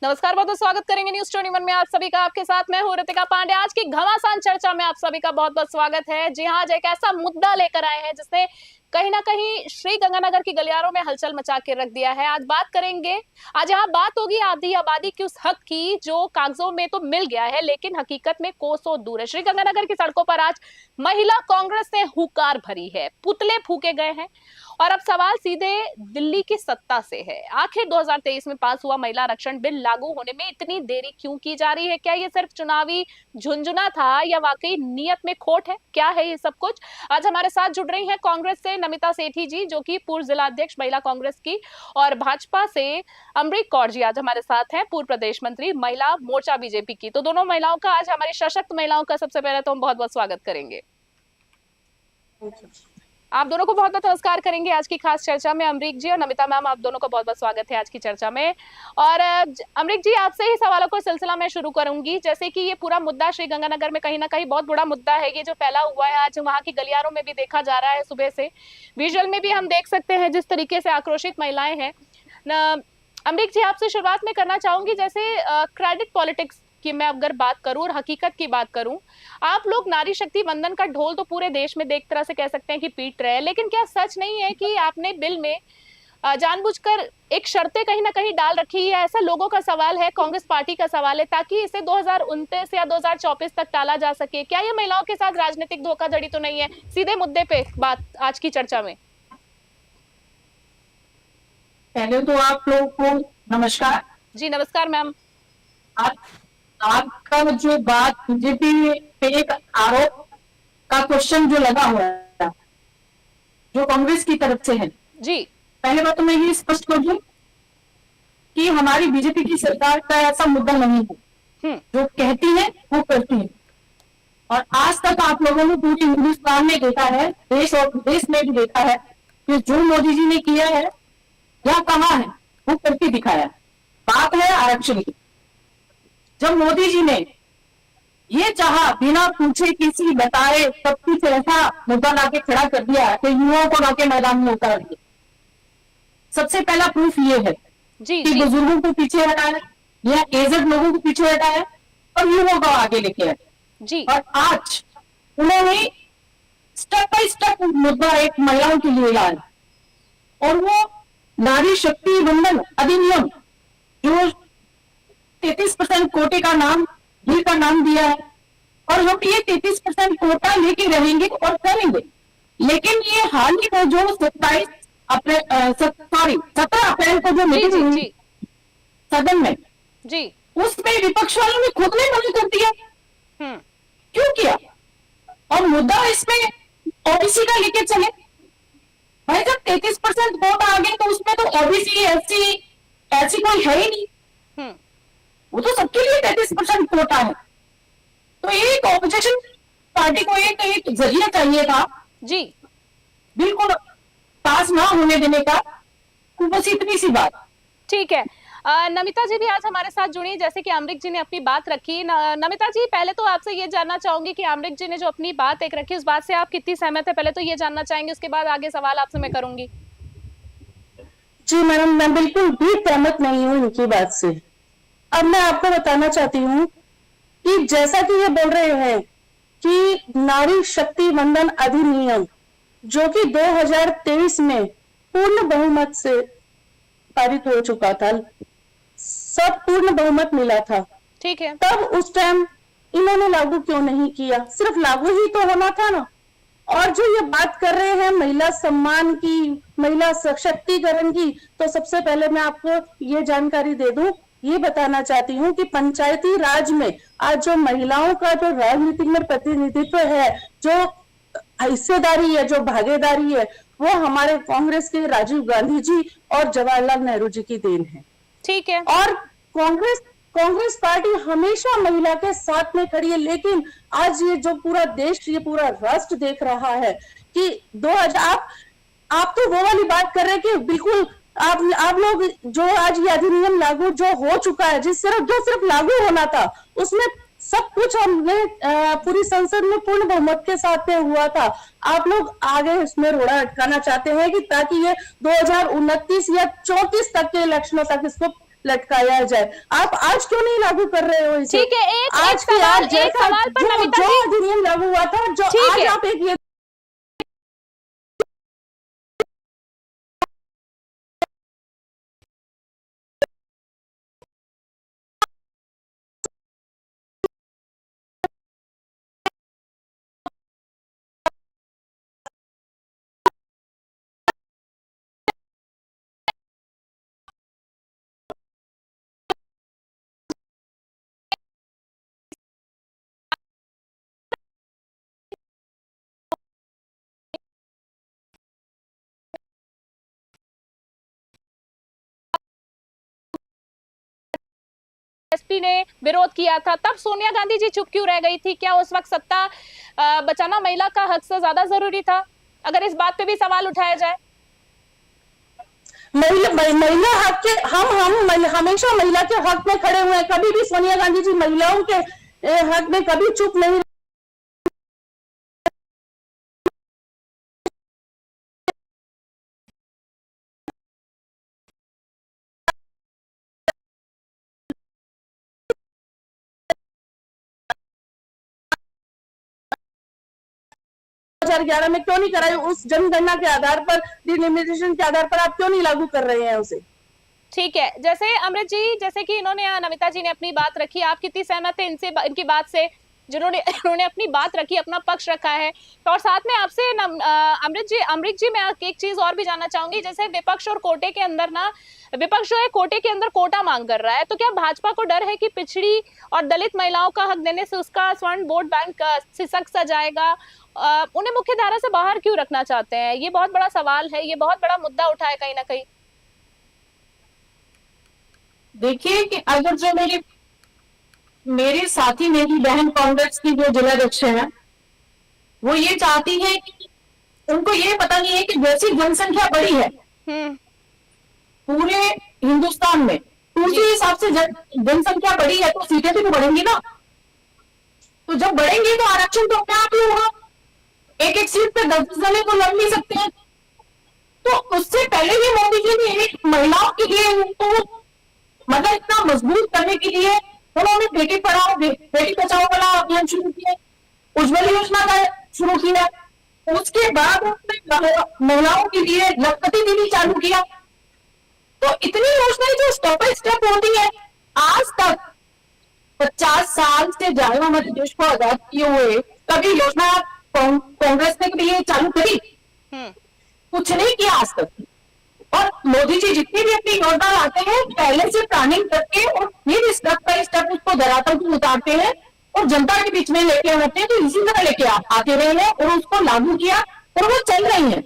नमस्कार, बहुत बहुत स्वागत करेंगे न्यूज 21 में आप सभी का। आपके साथ मैं हूं रितिका पांडे। आज की घमासान चर्चा में आप सभी का बहुत बहुत स्वागत है। जी हाँ, आज एक ऐसा मुद्दा लेकर आए हैं जिसने कहीं ना कहीं श्री गंगानगर की गलियारों में हलचल मचा के रख दिया है। आज बात करेंगे, आज यहाँ बात होगी आधी आबादी की उस हक की जो कागजों में तो मिल गया है लेकिन हकीकत में कोसों दूर है। श्री गंगानगर की सड़कों पर आज महिला कांग्रेस ने हुंकार भरी है, पुतले फूके गए हैं और अब सवाल सीधे दिल्ली की सत्ता से है। आखिर 2023 में पास हुआ महिला आरक्षण बिल लागू होने में इतनी देरी क्यों की जा रही है? क्या ये सिर्फ चुनावी झुंझुना था या वाकई नियत में खोट है? क्या है ये सब कुछ? आज हमारे साथ जुड़ रही हैं कांग्रेस से नमिता सेठी जी, जो कि पूर्व जिला अध्यक्ष महिला कांग्रेस की, और भाजपा से अमरीक कौर जी आज हमारे साथ हैं, पूर्व प्रदेश मंत्री महिला मोर्चा बीजेपी की। तो दोनों महिलाओं का, आज हमारी सशक्त महिलाओं का सबसे पहले तो हम बहुत बहुत स्वागत करेंगे। आप दोनों को बहुत बहुत नमस्कार करेंगे आज की खास चर्चा में। अमरीक जी और नमिता मैम, आप दोनों को बहुत बहुत स्वागत है आज की चर्चा में। और अमरीक जी, आपसे ही सवालों को सिलसिला मैं शुरू करूंगी। जैसे कि ये पूरा मुद्दा श्री गंगानगर में कहीं ना कहीं बहुत बड़ा मुद्दा है, ये जो फैला हुआ है आज वहाँ की गलियारों में भी देखा जा रहा है। सुबह से विजुअल में भी हम देख सकते हैं जिस तरीके से आक्रोशित महिलाएं हैं। अमरीक जी, आपसे शुरुआत में करना चाहूंगी, जैसे क्रेडिट पॉलिटिक्स कि मैं अगर बात करूं और हकीकत की बात करूं, आप लोग नारी शक्ति वंदन का ढोल तो पूरे देश में एक तरह से कह सकते हैं कि पीट रहे हैं, लेकिन क्या सच नहीं है कि आपने बिल में जानबूझकर एक शर्तें कहीं ना कहीं डाल रखी है? ऐसा लोगों का सवाल है, कांग्रेस पार्टी का सवाल है, ताकि इसे 2029 या 2024 तक टाला जा सके। क्या ये महिलाओं के साथ राजनीतिक धोखाधड़ी तो नहीं है? सीधे मुद्दे पे बात आज की चर्चा में। पहले तो आप लोगों को नमस्कार जी नमस्कार मैम। आपका जो बात बीजेपी पे एक आरोप का क्वेश्चन जो लगा हुआ है जो कांग्रेस की तरफ से है जी, पहले बात तो मैं ये स्पष्ट कर दूं कि हमारी बीजेपी की सरकार का ऐसा मुद्दा नहीं है। जो कहती है वो करती है, और आज तक आप लोगों ने पूरी हिंदुस्तान में देखा है, देश और विदेश में भी देखा है कि जो मोदी जी ने किया है या कहा है वो करके दिखाया है। बात है आरक्षण की। जब मोदी जी ने ये चाहा बिना पूछे किसी बताए सब कुछ ऐसा मुद्दा लाके खड़ा कर दिया कि युवाओं को लाके मैदान में उतार दिया। सबसे पहला प्रूफ ये है कि बुजुर्गों को पीछे हटाया या एजेड लोगों को पीछे हटाया और युवाओं को आगे लेके आए। और आज उन्होंने स्टेप बाय स्टेप मुद्दा एक महिलाओं के लिए लाया, और वो नारी शक्ति वंदन अधिनियम जो 33% कोटे का नाम बिल का नाम दिया है, और हम ये 33% कोटा लेके रहेंगे और करेंगे। लेकिन ये हाल ही में जो 17 अप्रैल को जो मीटिंग हुई सदन में जी, उसमें विपक्ष वालों ने खुद ने मना कर दिया। क्यों किया? और मुद्दा इसमें ओबीसी का लेके चले। भाई जब 33% कोटा आ गया तो उसमें तो ओबीसी एससी ऐसी कोई है ही नहीं, वो तो सबके लिए 33% कोटा है। तो एक ऑपोजिशन पार्टी को एक जरिया चाहिए था जी, बिल्कुल पास ना होने देने का। तो बस इतनी सी बात। ठीक है। नमिता जी भी आज हमारे साथ जुड़ी, जैसे कि अमरीक जी ने अपनी बात रखी। नमिता जी, पहले तो आपसे ये जानना चाहूंगी कि अमरीक जी ने जो अपनी बात एक रखी, उस बात से आप कितनी सहमत है? पहले तो ये जानना चाहेंगे, उसके बाद आगे सवाल आपसे मैं करूंगी। जी मैडम, मैं बिल्कुल भी सहमत नहीं हूँ इनकी बात से। अब मैं आपको बताना चाहती हूँ कि जैसा कि ये बोल रहे हैं कि नारी शक्ति वंदन अधिनियम जो कि 2023 में पूर्ण बहुमत से पारित हो चुका था, सब पूर्ण बहुमत मिला था, ठीक है, तब उस टाइम इन्होंने लागू क्यों नहीं किया? सिर्फ लागू ही तो होना था ना। और जो ये बात कर रहे हैं महिला सम्मान की, महिला सशक्तिकरण की, तो सबसे पहले मैं आपको ये जानकारी दे दूं, ये बताना चाहती हूँ कि पंचायती राज में आज जो महिलाओं का जो राजनीति में प्रतिनिधित्व है, जो हिस्सेदारी है, जो भागीदारी है, वो हमारे कांग्रेस के राजीव गांधी जी और जवाहरलाल नेहरू जी की देन है। ठीक है। और कांग्रेस पार्टी हमेशा महिला के साथ में खड़ी है, लेकिन आज ये जो पूरा देश, ये पूरा राष्ट्र देख रहा है कि 2000 आप तो वो वाली बात कर रहे हैं कि बिल्कुल आप लोग जो आज ये अधिनियम लागू जो हो चुका है, जो सिर्फ लागू होना था, उसमें सब कुछ हमने पूरी संसद में पूर्ण बहुमत के साथ में हुआ था। आप लोग आगे इसमें रोड़ा अटकाना चाहते हैं कि ताकि ये 2029 या 34 तक के इलेक्शनों तक इसको लटकाया जाए। आप आज क्यों नहीं लागू कर रहे हो इसे? ठीक है, एक आज की सवाल, आज एक सवाल पर जो नमिता जी, अधिनियम लागू हुआ था, जो ठीक आज है, आप एक ये एसपी ने विरोध किया था, तब सोनिया गांधी जी चुप क्यों रह गई थी? क्या उस वक्त सत्ता बचाना महिला का हक से ज्यादा जरूरी था? अगर इस बात पे भी सवाल उठाया जाए। महिला हक के हम हमेशा महिला के हक में खड़े हुए हैं। कभी भी सोनिया गांधी जी महिलाओं के हक में कभी चुप नहीं। 2011 में क्यों नहीं कराई? उस जनगणना के आधार पर, डिलिमिटेशन के आधार पर आप क्यों नहीं लागू कर रहे हैं उसे? ठीक है, जैसे अमृत जी, जैसे कि इन्होंने, नमिता जी ने अपनी बात रखी, आप कितनी सहमत थे इनसे, इनकी बात से, जिन्होंने इन्होंने अपनी बात रखी, अपना पक्ष रखा है? और साथ में आपसे अमृत जी मैं एक चीज और भी जानना चाहूंगी, जैसे विपक्ष और कोटे के अंदर ना, विपक्ष जो है कोटे के अंदर कोटा मांग कर रहा है, तो क्या भाजपा को डर है कि पिछड़ी और दलित महिलाओं का हक देने से उसका स्वर्ण वोट बैंक सिसक सा जाएगा? उन्हें मुख्य धारा से बाहर क्यों रखना चाहते हैं? ये बहुत बड़ा सवाल है, ये बहुत बड़ा मुद्दा उठा है कहीं ना कहीं। देखिए कि अगर जो मेरे साथी, मेरी बहन कांग्रेस की जो जिलाध्यक्ष है, वो ये चाहती है कि उनको ये पता नहीं है कि जैसी जनसंख्या बढ़ी है पूरे हिंदुस्तान में, तो उसी हिसाब से जनसंख्या बढ़ी है तो सीटें भी तो बढ़ेंगी ना। तो जब बढ़ेंगी तो आरक्षण तो अपने आप ही होगा। एक सीट पे 10 जने तो लड़ नहीं सकते हैं। तो उससे पहले भी मोदी जी ने एक महिलाओं के लिए उनको मतलब इतना मजबूत करने के लिए उन्होंने बेटी पढ़ाओ बेटी बचाओ वाला अभियान शुरू किया, उज्ज्वल योजना का शुरू किया, उसके बाद उन्होंने महिलाओं के लिए लखपति दीदी चालू किया। तो इतनी योजनाएं जो स्टेप बाय स्टेप होती है, आज तक 50 साल से ज्यादा हमारे देश को आजाद किए हुए कभी योजना कांग्रेस ने कभी ये चालू करी? कुछ नहीं किया आज तक। और मोदी जी जितनी भी अपनी योजना लाते हैं पहले से प्लानिंग करके और फिर स्टेप बाय स्टेप उसको धरातल को उतारते हैं और जनता के बीच में लेके आते हैं। तो इसी तरह लेके आते रहे हैं और उसको लागू किया और वो चल रही है।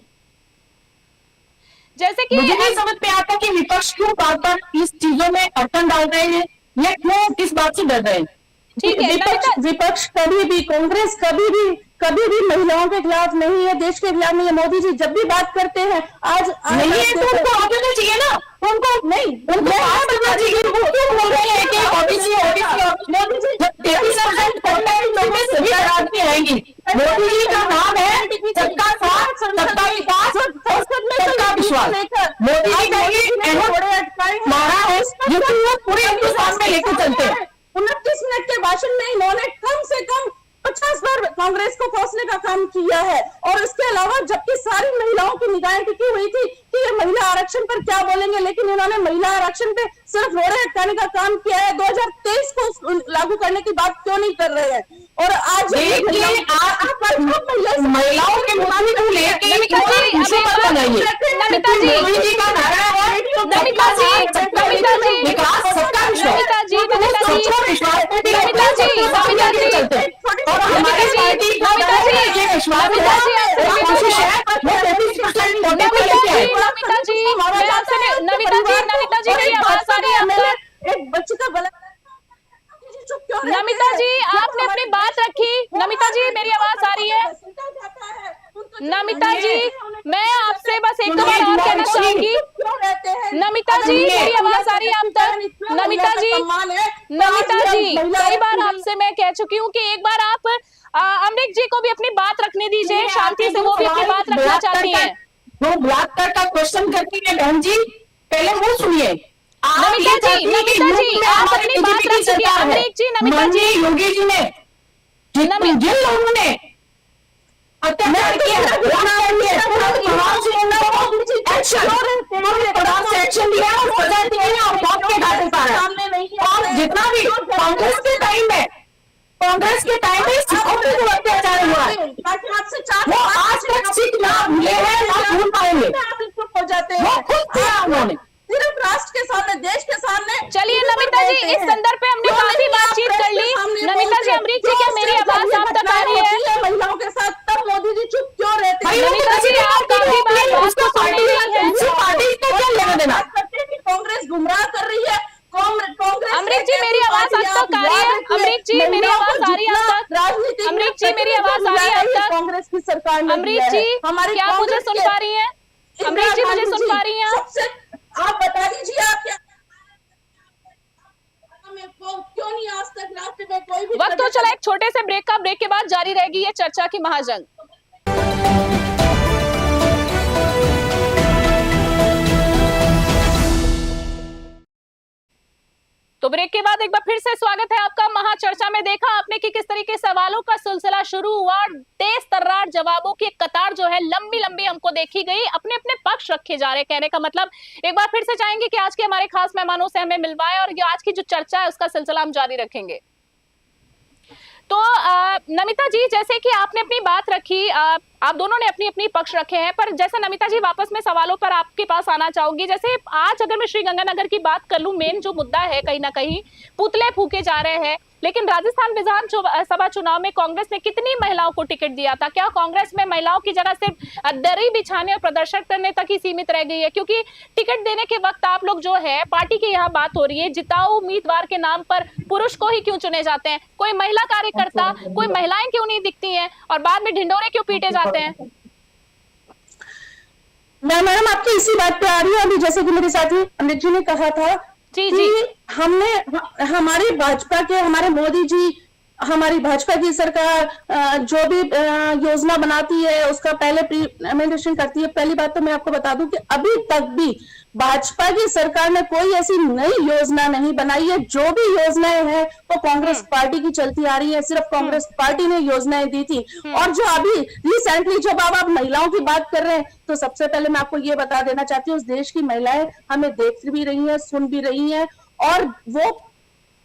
जैसे कि मुझे नहीं समझ में आता कि विपक्ष क्यों बार बार इस चीजों में अड़चन डाल रहे हैं या क्यों किस बात से डर रहे हैं। ठीक है, विपक्ष कभी भी, कांग्रेस कभी भी महिलाओं के खिलाफ नहीं है, देश के खिलाफ नहीं है। मोदी जी जब भी बात करते हैं, आज नहीं है तो उनको आगे तो चाहिए ना, उनको नहीं उनको आगे चाहिए। वो क्यों बोल रहे हैं कि ओबीसी मोदी जी 33% कॉन्टेक्ट लोग में सभी आदमी आएंगी। मोदी जी का नाम है सबका साथ, सबका विकास, सबका विश्वास। मोदी जी का ये मारा है जिसको वो पूरे हिंदुस्तान में लेकर चलते हैं। 29 मिनट के भाषण में इन्होंने कम से कम 50 बार कांग्रेस को कोसने का काम किया है। और इसके अलावा जबकि सारी महिलाओं की निगाहें टिकी हुई थी कि ये महिला आरक्षण पर क्या बोलेंगे, लेकिन इन्होंने महिला आरक्षण पे सिर्फ रोड़े अटकाने का काम किया है। 2023 को लागू करने की बात क्यों नहीं कर रहे हैं? और आज महिलाओं के मुताबिक लेके नमिता जी आपने अपनी बात रखी। नमिता जी मेरी आवाज आ रही है? नमिता जी मैं आपसे बस एक बार और कहना चाहूंगी। नमिता जी मेरी आवाज आ रही है आप तक? नमिता जी कई बार आपसे मैं कह चुकी हूँ कि एक बार आप अमृत जी को भी अपनी बात रखने दीजिए शांति से, वो भी अपनी बात रखना चाहती हैं। वो बलात्कार का क्वेश्चन करती है बहन जी, पहले वो सुनिए। नमिता जी आप अपनी बात रख सकिए। अमरीक जी, नमिता जी, योगी जी ने जिन लोगों ने अत्याचार किया एक्शन लिया और सजा दी है और मौत के घाटे पर और जितना भी कांग्रेस के टाइम में सिखों पे जो अत्याचार हुआ है वो आज तक सिख ना भूले हैं, ना भूल पाएंगे। हो जाते वो हैं खुद किया उन्होंने सिर्फ राष्ट्र के सामने, देश के सामने। चलिए नमिता जी, इस संदर्भ पे हमने काफी बातचीत कर ली। नमिता जी, अमरीक जी, क्या मेरी आवाज आप तक आ रही है? महिलाओं के साथ तब मोदी जी चुप क्यों रहते हैं? नमिता जी, आप काफी बात को सुन रही हैं। पार्टी को क्या लेना देना? कांग्रेस गुमराह कर रही है। कांग्रेस अमरीक जी, मेरी आवाज आप तक आ रही है? अमरीक जी, मेरी आवाज आ रही है आप तक? राजनीति अमरीक जी, मेरी आवाज आ रही है आप तक? कांग्रेस की सरकार ने अमरीक जी, क्या आप मुझे सुन पा रही हैं? अमरीक जी, मुझे सुन पा रही हैं आप? सबसे आप बता दीजिए, आप क्या क्यों नहीं आज तक राष्ट्र में कोई भी वक्त तो चला एक छोटे से ब्रेक का। ब्रेक के बाद जारी रहेगी ये चर्चा की महाजंग। तो ब्रेक के बाद एक बार फिर से स्वागत है आपका। महाचर्चा में देखा आपने कि किस तरीके सवालों का सिलसिला शुरू हुआ और तेज तर्रार जवाबों की एक कतार जो है लंबी लंबी हमको देखी गई। अपने अपने पक्ष रखे जा रहे। कहने का मतलब एक बार फिर से चाहेंगे कि आज के हमारे खास मेहमानों से हमें मिलवाएं और ये आज की जो चर्चा है उसका सिलसिला हम जारी रखेंगे। तो नमिता जी, जैसे कि आपने अपनी बात रखी, आप दोनों ने अपनी अपनी पक्ष रखे हैं, पर जैसे नमिता जी वापस में सवालों पर आपके पास आना चाहूंगी। जैसे आज अगर मैं श्रीगंगानगर की बात कर लूं, मेन जो मुद्दा है कहीं ना कहीं पुतले फूके जा रहे हैं, लेकिन राजस्थान विधानसभा चुनाव में कांग्रेस ने कितनी महिलाओं को टिकट दिया था? क्या कांग्रेस में महिलाओं की जगह सिर्फ दरी बिछाने और प्रदर्शन करने तक ही सीमित रह गई है? क्योंकि टिकट देने के वक्त आप लोग जो है पार्टी की यहाँ बात हो रही है, जिताऊ उम्मीदवार के नाम पर पुरुष को ही क्यों चुने जाते हैं? कोई महिला कार्यकर्ता, कोई महिलाएं क्यों नहीं दिखती हैं और बाद में ढिंडोरे क्यों पीटे जाते हैं? मैडम आपकी इसी बात पे आ रही है। अभी जैसे कि मेरे साथी अमृत जी ने कहा था कि हमने हमारी भाजपा के, हमारे मोदी जी, हमारी भाजपा की सरकार जो भी योजना बनाती है उसका पहले प्रीमेडिटेशन करती है। पहली बात तो मैं आपको बता दूं कि अभी तक भी भाजपा की सरकार ने कोई ऐसी नई योजना नहीं बनाई है। जो भी योजनाएं हैं वो कांग्रेस पार्टी की चलती आ रही है। सिर्फ कांग्रेस पार्टी ने योजनाएं दी थी। और जो अभी रिसेंटली जब आप महिलाओं की बात कर रहे हैं, तो सबसे पहले मैं आपको ये बता देना चाहती हूँ, उस देश की महिलाएं हमें देख भी रही है, सुन भी रही है, और वो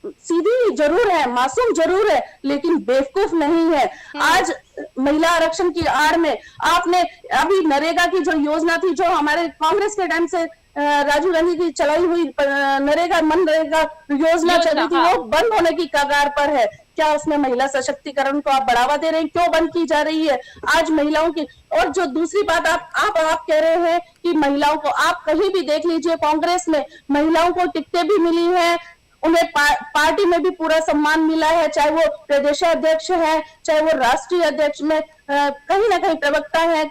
सीधी जरूर है, मासूम जरूर है, लेकिन बेवकूफ नहीं है। आज महिला आरक्षण की आड़ में आपने अभी नरेगा की जो योजना थी, जो हमारे कांग्रेस के टाइम से राजीव गांधी की चलाई हुई मनरेगा योजना चली थी, वो बंद होने की कगार पर है। क्या उसमें महिला सशक्तिकरण को आप बढ़ावा दे रहे हैं? क्यों बंद की जा रही है आज महिलाओं की? और जो दूसरी बात आप कह रहे हैं कि महिलाओं को, आप कहीं भी देख लीजिए, कांग्रेस में महिलाओं को टिकटें भी मिली है, उन्हें पार्टी में भी पूरा सम्मान मिला है, चाहे वो प्रदेशाध्यक्ष है, चाहे वो राष्ट्रीय अध्यक्ष में कहीं ना कहीं प्रवक्ता है,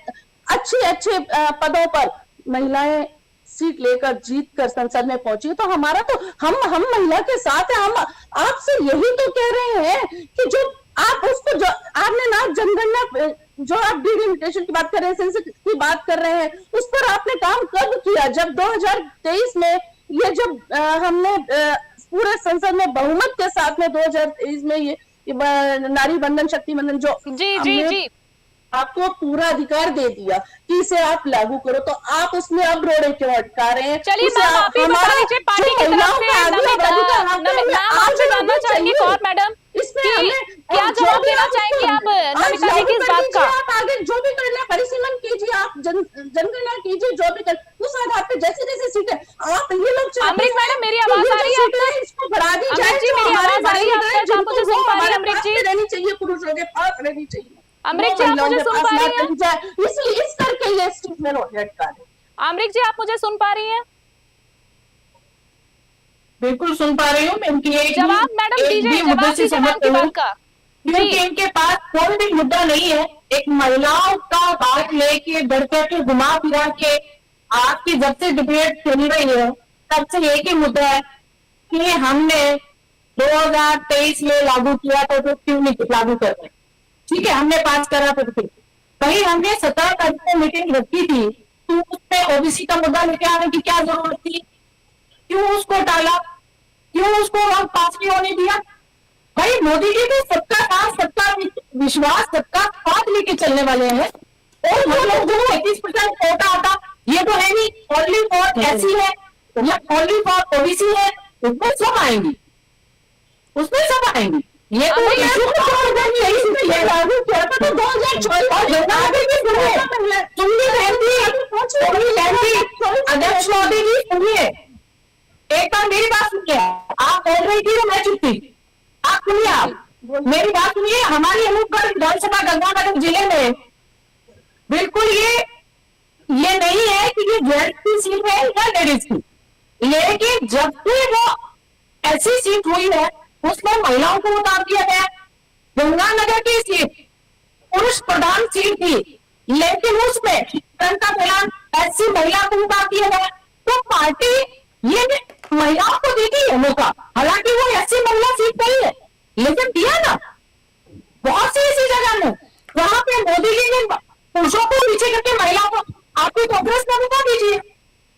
अच्छे पदों पर महिलाएं सीट लेकर जीत कर संसद में पहुंची। तो हमारा तो हम महिला के साथ है। हम आपसे यही तो कह रहे हैं कि जो आप उसको, जो आपने ना जनगणना, जो आप डिलिमिटेशन की बात कर रहे हैं, सेंसस की बात कर रहे हैं, उस पर आपने काम कब किया? जब 2023 में ये जब हमने पूरे संसद में बहुमत के साथ में 2023 में ये नारी बंधन, शक्ति बंधन, जो जी आपको पूरा अधिकार दे दिया कि इसे आप लागू करो, तो आप उसमें अब रोड़े क्यों अटका रहे हैं? चलिए मैम, आप ही बता दीजिए पार्टी की तरफ से आपसे जानना चाहेंगे कौर मैडम, क्या जवाब देना चाहेंगे आप नमिता जी की इस बात का? आप आगे जो भी करना परिसीमन कीजिए, आप जनगणना कीजिए, जो भी कर, उस आधार पे जैसे सीटें आप ये लोग। अमृत मैडम, मेरी आवाज आ रही है? इसको बढ़ा दी जाए। अमृत जी, मेरी आवाज आ रही है? आप मुझे सुन पा रही हैं? अमृत जी रहनी चाहिए, पुरुषों के पास रहनी चाहिए। अमृत जी, आप मुझे सुन पा रही हैं? इसलिए इस करके ये स्टिक में रोड लटका रहे। अमृत जी, आप मुझे सुन पा रही हैं? बिल्कुल सुन पा रही हूँ। जवाब मैडम दीजिए, जवाब दीजिए मैम की बात का। क्योंकि इनके पास कोई भी मुद्दा नहीं है। एक महिलाओं का बात लेके बढ़कर के घुमा फिरा के आपकी जब से डिबेट चल रही है तब से एक ही मुद्दा है कि हमने 2023 में लागू किया था, तो क्यों नहीं लागू कर रहे? ठीक है, हमने पास करा तो फिर वही हमने 17 तारीख को मीटिंग रखी थी, तो उसमें ओबीसी का मुद्दा लेके आने की क्या जरूरत थी? क्यों उसको टाला, क्यों उसको वहां पास नहीं होने दिया? भाई मोदी जी भी सबका साथ, सबका विश्वास, सबका साथ लेके चलने वाले हैं। और मतलब जो 31% कोटा आता, ये तो है नहीं, ओनली फॉर एससी है या ओनली फॉर ओबीसी है, उसमें सब आएंगी, उसमें सब आएंगी। ये तो इशू तो 2024 अध्यक्ष मोदी जी सुनिए, एक बार मेरी बात सुनिए। आप बोल रही थी तो मैं चुप थी, आप सुनिए, आप मेरी बात सुनिए। हमारी अनूपगढ़ विधानसभा गंगानगर जिले में बिल्कुल ये नहीं है कि ये जेंट्स की सीट है या लेडीज की, ये है कि जब भी वो ऐसी सीट हुई है उसमें महिलाओं को उतार दिया गया। गंगानगर की सीट पुरुष प्रधान सीट थी, लेकिन उसमें जनता दल ऐसी महिला को उतार दिया गया। तो पार्टी ये महिलाओं को देती है मौका, हालांकि वो ऐसी महिला सीट नहीं है, लेकिन दिया ना। बहुत सी ऐसी जगह में वहां पे मोदी जी ने पुरुषों को पीछे करके महिलाओं को, आपकी कांग्रेस में बता दीजिए।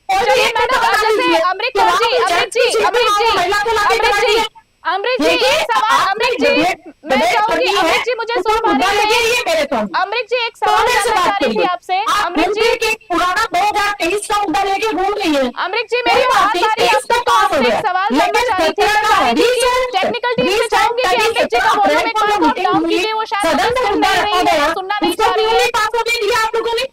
और चलिए एक मैडम, बता जैसे दीजिए अमृत कि कौर वहां जी, पे अमृत जेंट्स की जी, सीट पे अमृत वहां जी, महिला को लाके अमृत बैठा जी, दिया। अमृत जी, देखिए, एक सवाल, आपने अमृत जी, डिबेट मैं डिबेट चाहूंगी, करनी है, अमृत जी मुझे तो सुन पा मुद्दा रही लेके हैं? ये मेरे सामने। अमृत जी एक तो सवाल मेरे से जानना बात चाह रही थी करिए। आपसे। आप अमृत जी, मुद्दे के पुराना 2023 का मुद्दा लेके घूम रही है। अमृत जी मेरी आवाज आ रही है आपको? तो आपसे एक सवाल जानना चाह रही थी, मैं चाह रही थी कि टेक्निकल टीम से चाहूंगी कि अमृत जी का वॉल्यूम एक बार को डाउन कीजिए, वो शायद सदन में सुन मुद्दा नहीं रखा रही है, गया, सुनना नहीं उसको चाह रही क्यों है। नहीं पास होने दिया आप लोगों ने?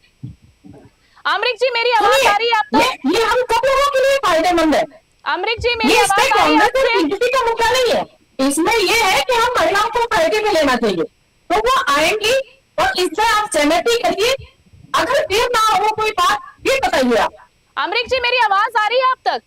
अमृत जी मेरी आवाज आ रही है आपको? ये हम सब लोगों के लिए फायदेमंद है। अमृत जी मेरी ये आवाज इसमें आ रही है कांग्रेस और आपसे? बीजेपी का मुद्दा नहीं है, इसमें ये है कि हम महिलाओं को प्रायोरिटी पे लेना चाहिए, तो वो आएंगी और इससे आप सहमति करिए। अगर फिर ना हो कोई बात, ये बताइए आप। अमृत जी मेरी आवाज आ रही है आप तक?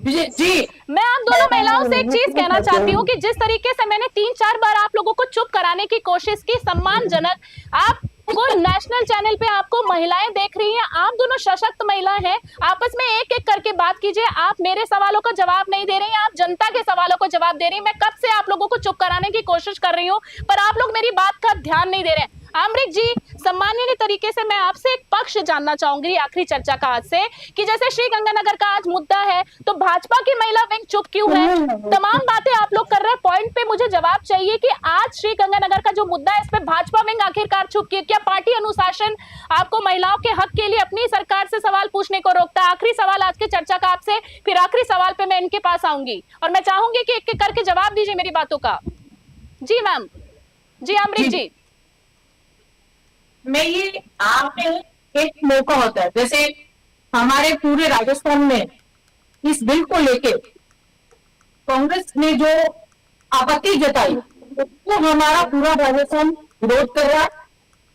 जी मैं आप दोनों महिलाओं से एक चीज कहना चाहती हूँ कि जिस तरीके से मैंने 3-4 बार आप लोगों को चुप कराने की कोशिश की, सम्मानजनक, आपको नेशनल चैनल पे आपको महिलाएं देख रही हैं, आप दोनों सशक्त महिला हैं, आपस में एक एक करके बात कीजिए। आप मेरे सवालों का जवाब नहीं दे रही हैं, आप जनता के सवालों को जवाब दे रही हैं। मैं कब से आप लोगों को चुप कराने की कोशिश कर रही हूँ, पर आप लोग मेरी बात का ध्यान नहीं दे रहे हैं। अमृत जी, सम्माननीय तरीके से मैं आपसे एक पक्ष जानना चाहूंगी आखिरी चर्चा का आज से, कि जैसे श्री गंगानगर का आज मुद्दा है, तो भाजपा की महिला विंग चुप क्यों है? तमाम बातें आप लोग कर रहे हैं, पॉइंट पे मुझे जवाब चाहिए कि आज श्री गंगानगर का जो मुद्दा है, इस पे भाजपा विंग आखिरकार चुप क्यों? क्या पार्टी अनुशासन आपको महिलाओं के हक के लिए अपनी सरकार से सवाल पूछने को रोकता है? आखिरी सवाल आज की चर्चा का आपसे, फिर आखिरी सवाल पे मैं इनके पास आऊंगी और मैं चाहूंगी कि एक एक करके जवाब दीजिए मेरी बातों का। जी मैम, जी अमृत जी। मैं ये आपने एक मौका होता है, जैसे हमारे पूरे राजस्थान में इस बिल को लेके कांग्रेस ने जो आपत्ति जताई, उसको हमारा पूरा राजस्थान विरोध कर रहा है,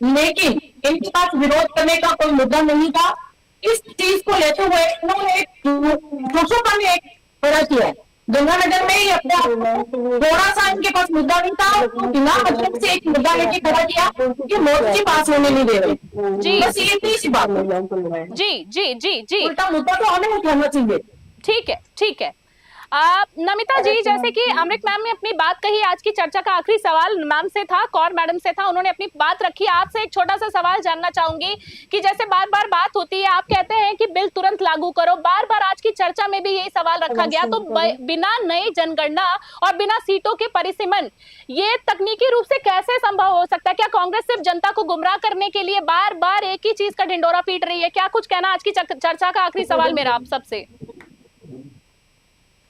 लेकिन इनके पास विरोध करने का कोई मुद्दा नहीं था। इस चीज को लेते हुए इन्होंने जोशोपन एक खड़ा किया है। गंगानगर में ही अपना थोड़ा सा इनके पास मुद्दा नहीं था, तो बिना मतलब से एक मुद्दा लेके खड़ा किया कि मोदी जी पास होने नहीं दे रहे। जी बस ये इतनी सी बात है। जी जी जी जी, उल्टा मुद्दा तो हमें उठाना चाहिए। ठीक है, ठीक है। नमिता जी, जैसे कि अमृत मैम ने अपनी बात कही, आज की चर्चा का आखिरी सवाल मैम से था, कौर मैडम से था, उन्होंने अपनी बात रखी। आपसे एक छोटा सा सवाल जानना चाहूंगी कि जैसे बार बार बात होती है, आप कहते हैं कि बिल तुरंत लागू करो, बार बार आज की चर्चा में भी यही सवाल रखा गया, तो बिना नई जनगणना और बिना सीटों के परिसीमन ये तकनीकी रूप से कैसे संभव हो सकता है? क्या कांग्रेस सिर्फ जनता को गुमराह करने के लिए बार बार एक ही चीज का ढिंडोरा पीट रही है? क्या कुछ कहना आज की चर्चा का आखिरी सवाल मेरा आप सबसे।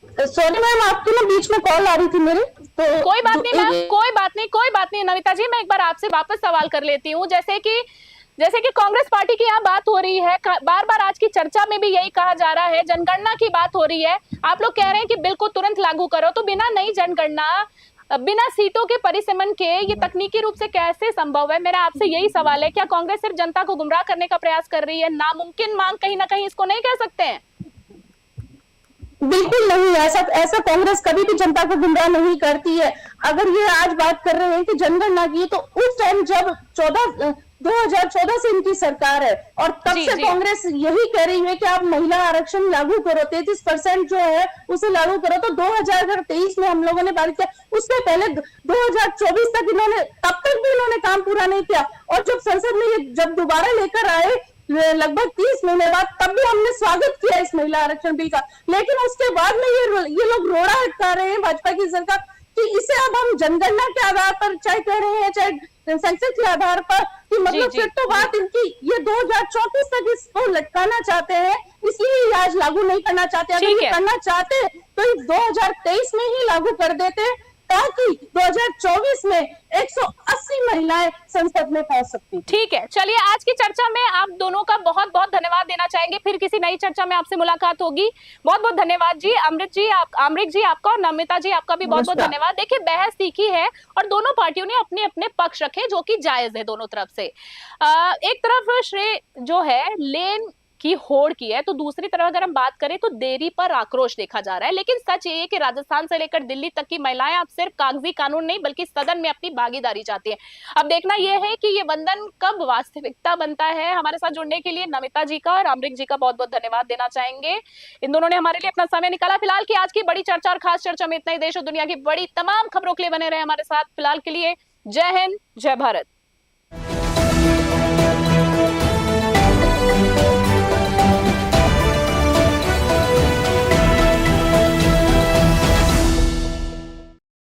सॉरी मैम, आपकी ना बीच में कॉल आ रही थी मेरे, तो कोई बात नहीं मैम, कोई बात नहीं, कोई बात नहीं। नमिता जी, मैं एक बार आपसे वापस सवाल कर लेती हूँ। जैसे कि कांग्रेस पार्टी की यहाँ बात हो रही है, बार बार आज की चर्चा में भी यही कहा जा रहा है, जनगणना की बात हो रही है, आप लोग कह रहे हैं कि बिल को तुरंत लागू करो, तो बिना नई जनगणना, बिना सीटों के परिसीमन के ये तकनीकी रूप से कैसे संभव है? मेरा आपसे यही सवाल है, क्या कांग्रेस सिर्फ जनता को गुमराह करने का प्रयास कर रही है? नामुमकिन मांग कहीं ना कहीं इसको नहीं कह सकते हैं? बिल्कुल नहीं, ऐसा कांग्रेस कभी भी जनता को गुमराह नहीं करती है। अगर ये आज बात कर रहे हैं कि जनगणना की, तो उस टाइम जब 2014 से इनकी सरकार है और तब से कांग्रेस यही कह रही है कि आप महिला आरक्षण लागू करो, 33% जो है उसे लागू करो। तो 2023 में हम लोगों ने बात किया, उससे पहले 2024 तक इन्होंने, तब तक भी इन्होंने काम पूरा नहीं किया। और जब संसद में ये जब दोबारा लेकर आए, लगभग 30 महीने बाद, तब भी हमने स्वागत किया इस महिला आरक्षण बिल का। लेकिन उसके बाद में ये लोग रोड़ा अटका रहे हैं भाजपा की सरकार कि इसे अब हम जनगणना के आधार पर चाहे कह रहे हैं, चाहे सेंसस के आधार पर, कि मतलब फिर तो बात इनकी ये 2034 तक इसको लटकाना चाहते हैं, इसलिए ये आज लागू नहीं करना चाहते। अगर ये करना चाहते तो 2023 में ही लागू कर देते, ताकि 2024 में 180 महिलाएं संसद में पहुंच सकती। ठीक है, चलिए आज की चर्चा में आप दोनों का बहुत बहुत धन्यवाद देना चाहेंगे। फिर किसी नई चर्चा में आपसे मुलाकात होगी। बहुत बहुत धन्यवाद जी। अमृत जी आपका और नमिता जी आपका भी बहुत बहुत धन्यवाद। देखिए, बहस तीखी है और दोनों पार्टियों ने अपने अपने पक्ष रखे, जो कि जायज है दोनों तरफ से। एक तरफ श्रेय जो है लेन की होड़ की है, तो दूसरी तरफ अगर हम बात करें तो देरी पर आक्रोश देखा जा रहा है। लेकिन सच ये है कि राजस्थान से लेकर दिल्ली तक की महिलाएं अब सिर्फ कागजी कानून नहीं बल्कि सदन में अपनी भागीदारी चाहती है। अब देखना यह है कि ये बंधन कब वास्तविकता बनता है। हमारे साथ जुड़ने के लिए नमिता जी का और अमृत जी का बहुत बहुत धन्यवाद देना चाहेंगे। इन दोनों ने हमारे लिए अपना समय निकाला। फिलहाल की आज की बड़ी चर्चा और खास चर्चा में इतना ही। देश और दुनिया की बड़ी तमाम खबरों के लिए बने रहे हमारे साथ। फिलहाल के लिए जय हिंद, जय भारत।